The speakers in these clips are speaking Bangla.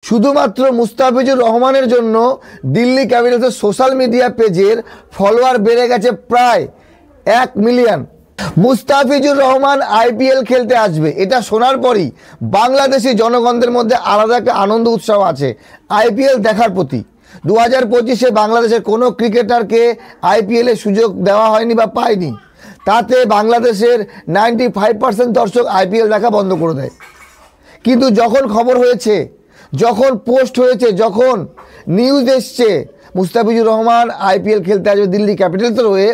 শুধুমাত্র মুস্তাফিজুর রহমানের জন্য দিল্লি ক্যাপিটালসের সোশ্যাল মিডিয়া পেজের ফলোয়ার বেড়ে গেছে প্রায় 1 মিলিয়ন। মুস্তাফিজুর রহমান আইপিএল খেলতে আসবে, এটা শোনার পরই বাংলাদেশি জনগণদের মধ্যে আলাদা একটা আনন্দ উৎসাহ আছে আইপিএল দেখার প্রতি। 2025-এ বাংলাদেশের কোনো ক্রিকেটারকে আইপিএলের সুযোগ দেওয়া হয়নি বা পায়নি, তাতে বাংলাদেশের 95% দর্শক আইপিএল দেখা বন্ধ করে দেয়। কিন্তু যখন খবর হয়েছে, যখন পোস্ট হয়েছে, যখন নিউজ এসছে মুস্তাফিজুর রহমান আইপিএল খেলতে আসবে দিল্লি ক্যাপিটালসের হয়ে,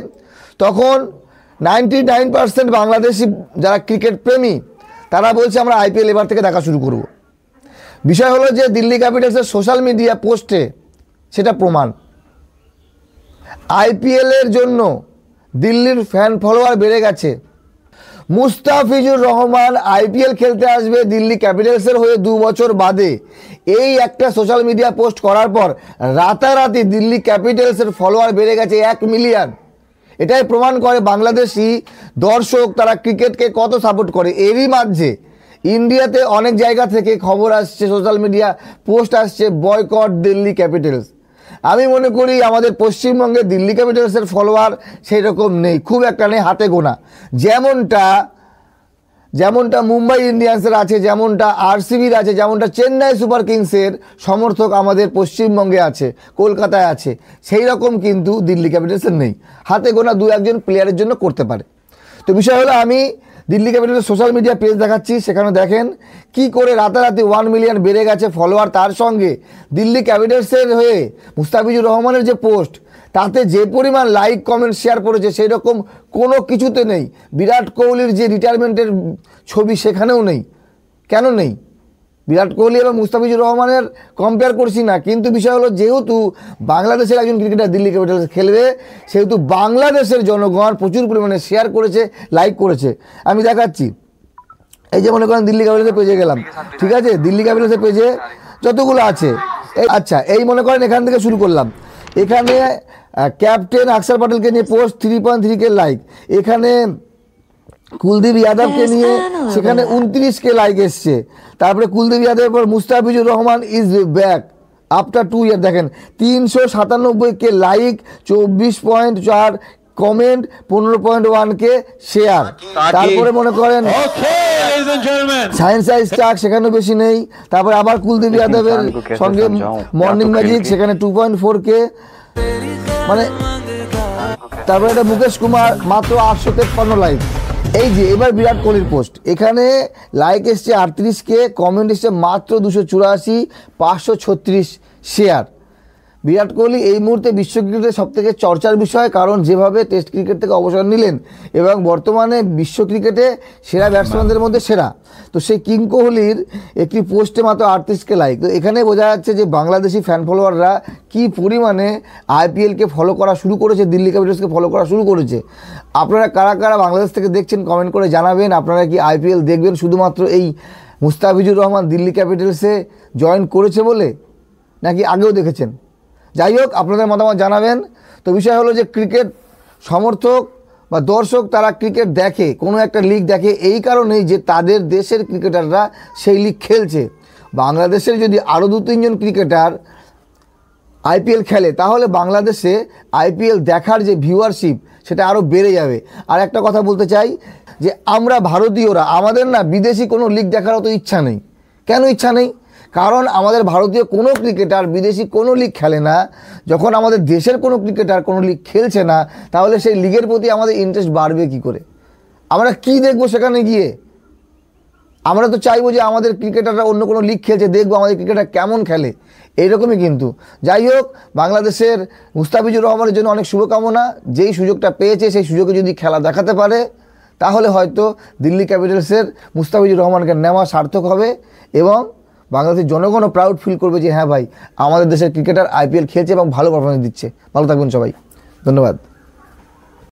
তখন 99% বাংলাদেশি যারা ক্রিকেট প্রেমী তারা বলছে আমরা আইপিএল এবার থেকে দেখা শুরু করব। বিষয় হলো যে দিল্লি ক্যাপিটালসের সোশ্যাল মিডিয়া পোস্টে সেটা প্রমাণ। আইপিএলের জন্য দিল্লির ফ্যান ফলোয়ার বেড়ে গেছে। মুস্তাফিজুর রহমান আইপিএল খেলতে আসবে দিল্লি ক্যাপিটালসের হয়ে 2 বছর বাদে, এই একটা সোশ্যাল মিডিয়া পোস্ট করার পর রাতারাতি দিল্লি ক্যাপিটালসের ফলোয়ার বেড়ে গেছে 1 মিলিয়ন। এটাই প্রমাণ করে বাংলাদেশি দর্শক তারা ক্রিকেটকে কত সাপোর্ট করে। এরই মাঝে ইন্ডিয়াতে অনেক জায়গা থেকে খবর আসছে, সোশ্যাল মিডিয়া পোস্ট আসছে বয়কট দিল্লি ক্যাপিটালস। আমি মনে করি আমাদের পশ্চিমবঙ্গে দিল্লি ক্যাপিটালসের ফলোয়ার সেই রকম নেই, খুব একটা নেই, হাতে গোনা। যেমনটা মুম্বাই ইন্ডিয়ান্সের আছে, যেমনটা আরসিবির আছে, যেমনটা চেন্নাই সুপার কিংসের সমর্থক আমাদের পশ্চিমবঙ্গে আছে, কলকাতায় আছে, সেই রকম কিন্তু দিল্লি ক্যাপিটালসের নেই। হাতে গোনা 2-1 প্লেয়ারের জন্য করতে পারে। তো বিষয় হলো আমি দিল্লি ক্যাপিটালসের সোশ্যাল মিডিয়া পেজ দেখাচ্ছি, সেখানে দেখেন কি করে রাতারাতি 1 মিলিয়ন বেড়ে গেছে ফলোয়ার। তার সঙ্গে দিল্লি ক্যাপিটালসের হয়ে মুস্তাফিজুর রহমানের যে পোস্ট, তাতে যে পরিমাণ লাইক কমেন্ট শেয়ার করেছে সেই রকম কোনো কিছুতে নেই। বিরাট কোহলির যে রিটায়ারমেন্টের ছবি সেখানেও নেই। কেন নেই? বিরাট কোহলি এবং মুস্তাফিজুর রহমানের কম্পেয়ার করছি না, কিন্তু বিষয় হলো যেহেতু বাংলাদেশের একজন ক্রিকেটার দিল্লি ক্যাপিটালস খেলবে, সেহেতু বাংলাদেশের জনগণ প্রচুর পরিমাণে শেয়ার করেছে, লাইক করেছে। আমি দেখাচ্ছি, এই যে মনে করেন দিল্লি ক্যাপিটালসের পেজে গেলাম, ঠিক আছে, দিল্লি ক্যাপিটালসের পেজে যতগুলো আছে, আচ্ছা এই মনে করেন এখান থেকে শুরু করলাম। এখানে ক্যাপ্টেন অক্ষর প্যাটেলকে নিয়ে পোস্ট 3.3K লাইক, এখানে কুলদীপ যাদবকে নিয়ে সেখানে 29K লাইক এসছে। তারপরে কুলদীপ যাদবের পর Mustafizur Rahman is back after 2 ইয়ার, দেখেন 397K like, 24.4 comment, 15.1K share. তারপরে মনে করেন সায়েন্স স্টার্ক, সেখানে বেশি নেই। তারপরে আবার কুলদীপ যাদবের সঙ্গে মর্নিং ম্যাজিক, সেখানে 2.4K, মানে তারপরে এটা মুকেশ কুমার মাত্র 853 লাইক। এই যে এবার বিরাট কোহলির পোস্ট, এখানে লাইক এসছে 38K, কমেন্ট এসছে মাত্র 284, 536 শেয়ার। বিরাট কোহলি এই মুহূর্তে বিশ্ব ক্রিকেটের সবথেকে চর্চার বিষয়, কারণ যেভাবে টেস্ট ক্রিকেট থেকে অবসর নিলেন এবং বর্তমানে বিশ্ব ক্রিকেটে সেরা ব্যাটসম্যানদের মধ্যে সেরা, তো সেই কিং কোহলির একটি পোস্টে মাত্র 38K লাইক। তো এখানে বোঝা যাচ্ছে যে বাংলাদেশি ফ্যান ফলোয়াররা কি পরিমাণে আইপিএলকে ফলো করা শুরু করেছে, দিল্লি ক্যাপিটালসকে ফলো করা শুরু করেছে। আপনারা কারা কারা বাংলাদেশ থেকে দেখছেন কমেন্ট করে জানাবেন। আপনারা কি আইপিএল দেখবেন শুধুমাত্র এই মুস্তাফিজুর রহমান দিল্লি ক্যাপিটালসে জয়েন করেছে বলে, নাকি আগেও দেখেছেন? যাই হোক, আপনাদের মতামত জানাবেন। তো বিষয় হলো যে ক্রিকেট সমর্থক বা দর্শক তারা ক্রিকেট দেখে, কোনো একটা লিগ দেখে এই কারণেই যে তাদের দেশের ক্রিকেটাররা সেই লিগ খেলছে। বাংলাদেশের যদি আরও 2-3 জন ক্রিকেটার আইপিএল খেলে, তাহলে বাংলাদেশে আইপিএল দেখার যে ভিউয়ারশিপ সেটা আরও বেড়ে যাবে। আর একটা কথা বলতে চাই যে আমরা ভারতীয়রা, আমাদের না বিদেশি কোনো লিগ দেখার অত ইচ্ছা নেই। কেন ইচ্ছা নেই? কারণ আমাদের ভারতীয় কোনো ক্রিকেটার বিদেশি কোনো লিগ খেলে না। যখন আমাদের দেশের কোনো ক্রিকেটার কোনো লিগ খেলছে না, তাহলে সেই লিগের প্রতি আমাদের ইন্টারেস্ট বাড়বে কি করে? আমরা কি দেখবো সেখানে গিয়ে? আমরা তো চাইবো যে আমাদের ক্রিকেটাররা অন্য কোনো লিগ খেলছে, দেখবো আমাদের ক্রিকেটার কেমন খেলে, এইরকমই। কিন্তু যাই হোক, বাংলাদেশের মুস্তাফিজুর রহমানের জন্য অনেক শুভকামনা। যেই সুযোগটা পেয়েছে সেই সুযোগে যদি খেলা দেখাতে পারে, তাহলে হয়তো দিল্লি ক্যাপিটালসের মুস্তাফিজুর রহমানকে নেওয়া সার্থক হবে এবং বাংলাদেশের জনগণও প্রাউড ফিল করবে যে হ্যাঁ ভাই, আমাদের দেশের ক্রিকেটার আইপিএল খেলছে এবং ভালো পারফরমেন্স দিচ্ছে। ভালো থাকবেন সবাই, ধন্যবাদ।